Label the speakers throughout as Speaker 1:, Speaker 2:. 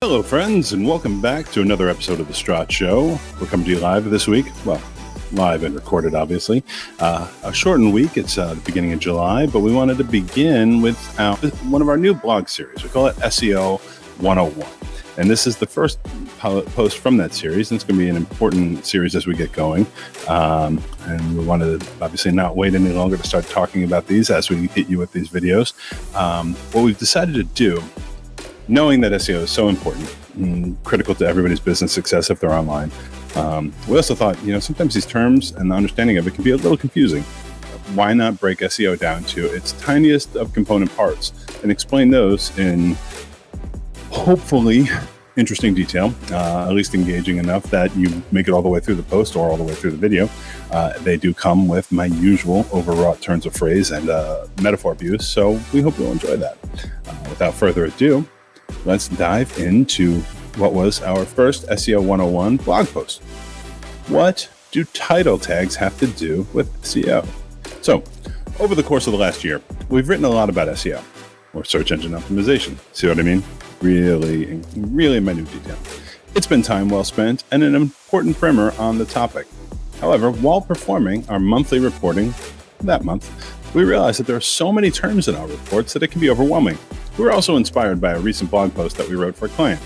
Speaker 1: Hello, friends, and welcome back to another episode of the StrottSHOW. We're coming to you live this week. Well, live and recorded, obviously. A shortened week. It's the beginning of July, but we wanted to begin with one of our new blog series. We call it SEO 101. And this is the first post from that series, and it's going to be an important series as we get going. And we wanted to obviously not wait any longer to start talking about these as we hit you with these videos. What we've decided to do, knowing that SEO is so important and critical to everybody's business success if they're online, we also thought, sometimes these terms and the understanding of it can be a little confusing. Why not break SEO down to its tiniest of component parts and explain those in hopefully interesting detail, at least engaging enough that you make it all the way through the post or all the way through the video. They do come with my usual overwrought turns of phrase and metaphor abuse, so we hope you'll enjoy that. Without further ado, let's dive into what was our first SEO 101 blog post. What do title tags have to do with SEO? So, over the course of the last year, we've written a lot about SEO, or search engine optimization. See what I mean? Really in minute detail. It's been time well spent and an important primer on the topic. However, while performing our monthly reporting that month, we realized that there are so many terms in our reports that it can be overwhelming. We were also inspired by a recent blog post that we wrote for a client.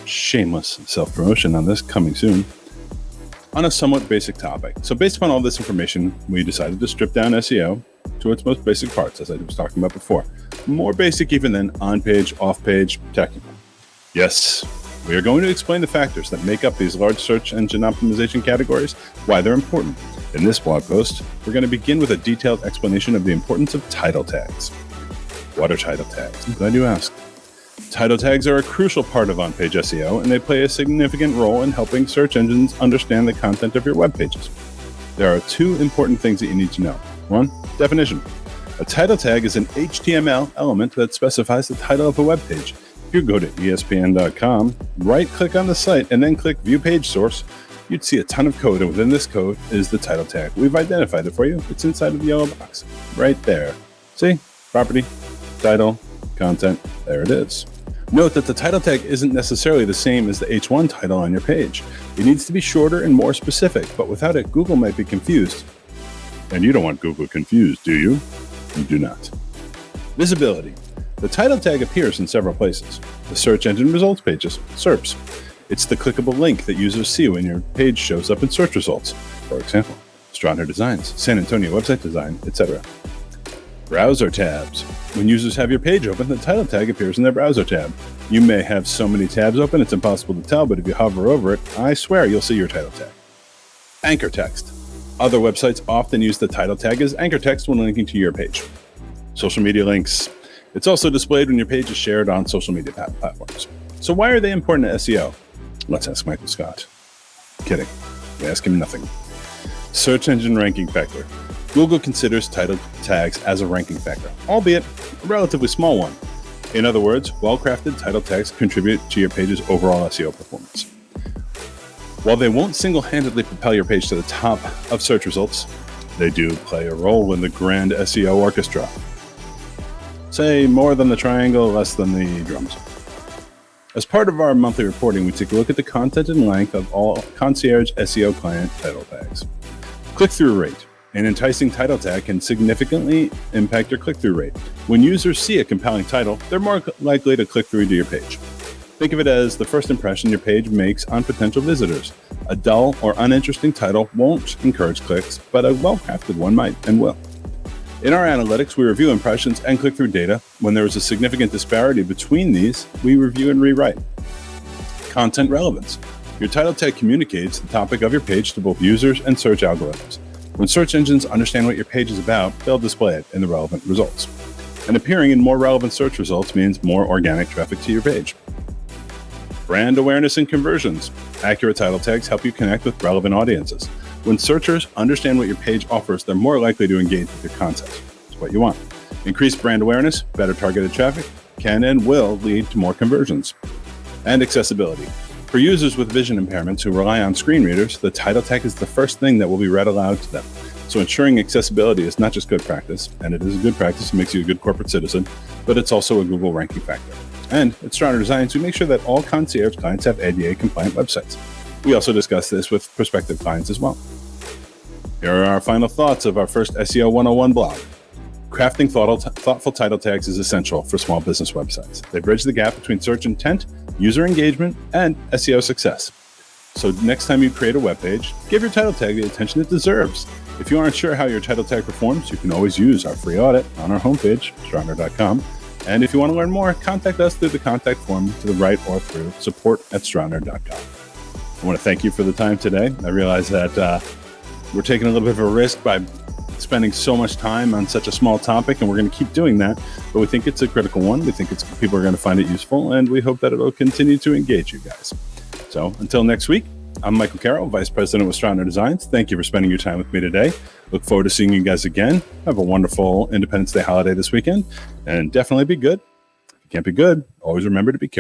Speaker 1: Shameless self-promotion on this, coming soon. On a somewhat basic topic. So based upon all this information, we decided to strip down SEO to its most basic parts, as I was talking about before. More basic even than on-page, off-page, technical. Yes, we are going to explain the factors that make up these large search engine optimization categories, why they're important. In this blog post, we're going to begin with a detailed explanation of the importance of title tags. What are title tags? I'm glad you asked. Title tags are a crucial part of on-page SEO, and they play a significant role in helping search engines understand the content of your web pages. There are two important things that you need to know. One, definition. A title tag is an HTML element that specifies the title of a web page. If you go to espn.com, right-click on the site, and then click View Page Source, you'd see a ton of code, and within this code is the title tag. We've identified it for you. It's inside of the yellow box, right there. See? Property, title, content, there it is. Note that the title tag isn't necessarily the same as the H1 title on your page. It needs to be shorter and more specific, but without it, Google might be confused. And you don't want Google confused, do you? You do not. Visibility. The title tag appears in several places. The search engine results pages, SERPs. It's the clickable link that users see when your page shows up in search results. For example, Strottner Designs, San Antonio Website Design, etc. Browser tabs. When users have your page open, the title tag appears in their browser tab. You may have so many tabs open, it's impossible to tell, but if you hover over it, I swear you'll see your title tag. Anchor text. Other websites often use the title tag as anchor text when linking to your page. Social media links. It's also displayed when your page is shared on social media platforms. So why are they important to SEO? Let's ask Michael Scott. Kidding. We ask him nothing. Search engine ranking factor. Google considers title tags as a ranking factor, albeit a relatively small one. In other words, well-crafted title tags contribute to your page's overall SEO performance. While they won't single-handedly propel your page to the top of search results, they do play a role in the grand SEO orchestra. Say more than the triangle, less than the drums. As part of our monthly reporting, we take a look at the content and length of all concierge SEO client title tags. Click-through rate. An enticing title tag can significantly impact your click-through rate. When users see a compelling title, they're more likely to click through to your page. Think of it as the first impression your page makes on potential visitors. A dull or uninteresting title won't encourage clicks, but a well-crafted one might and will. In our analytics, we review impressions and click-through data. When there is a significant disparity between these, we review and rewrite. Content relevance. Your title tag communicates the topic of your page to both users and search algorithms. When search engines understand what your page is about, they'll display it in the relevant results. And appearing in more relevant search results means more organic traffic to your page. Brand awareness and conversions. Accurate title tags help you connect with relevant audiences. When searchers understand what your page offers, they're more likely to engage with your content. It's what you want. Increased brand awareness, better targeted traffic, can and will lead to more conversions. And accessibility. For users with vision impairments who rely on screen readers, the title tag is the first thing that will be read aloud to them. So ensuring accessibility is not just good practice, and it is a good practice, it makes you a good corporate citizen, but it's also a Google ranking factor. And at Strottner Designs, we make sure that all concierge clients have ADA-compliant websites. We also discuss this with prospective clients as well. Here are our final thoughts of our first SEO 101 blog. Crafting thoughtful title tags is essential for small business websites. They bridge the gap between search intent, user engagement, and SEO success. So next time you create a web page, give your title tag the attention it deserves. If you aren't sure how your title tag performs, you can always use our free audit on our homepage, Strottner.com. And if you want to learn more, contact us through the contact form to the right or through support@Strottner.com. I want to thank you for the time today. I realize that we're taking a little bit of a risk by spending so much time on such a small topic, and we're going to keep doing that. But we think it's a critical one. We think people are going to find it useful, and we hope that it'll continue to engage you guys. So until next week, I'm Michael Carroll, Vice President with Strottner Designs. Thank you for spending your time with me today. Look forward to seeing you guys again. Have a wonderful Independence Day holiday this weekend, and definitely be good. If you can't be good, always remember to be careful.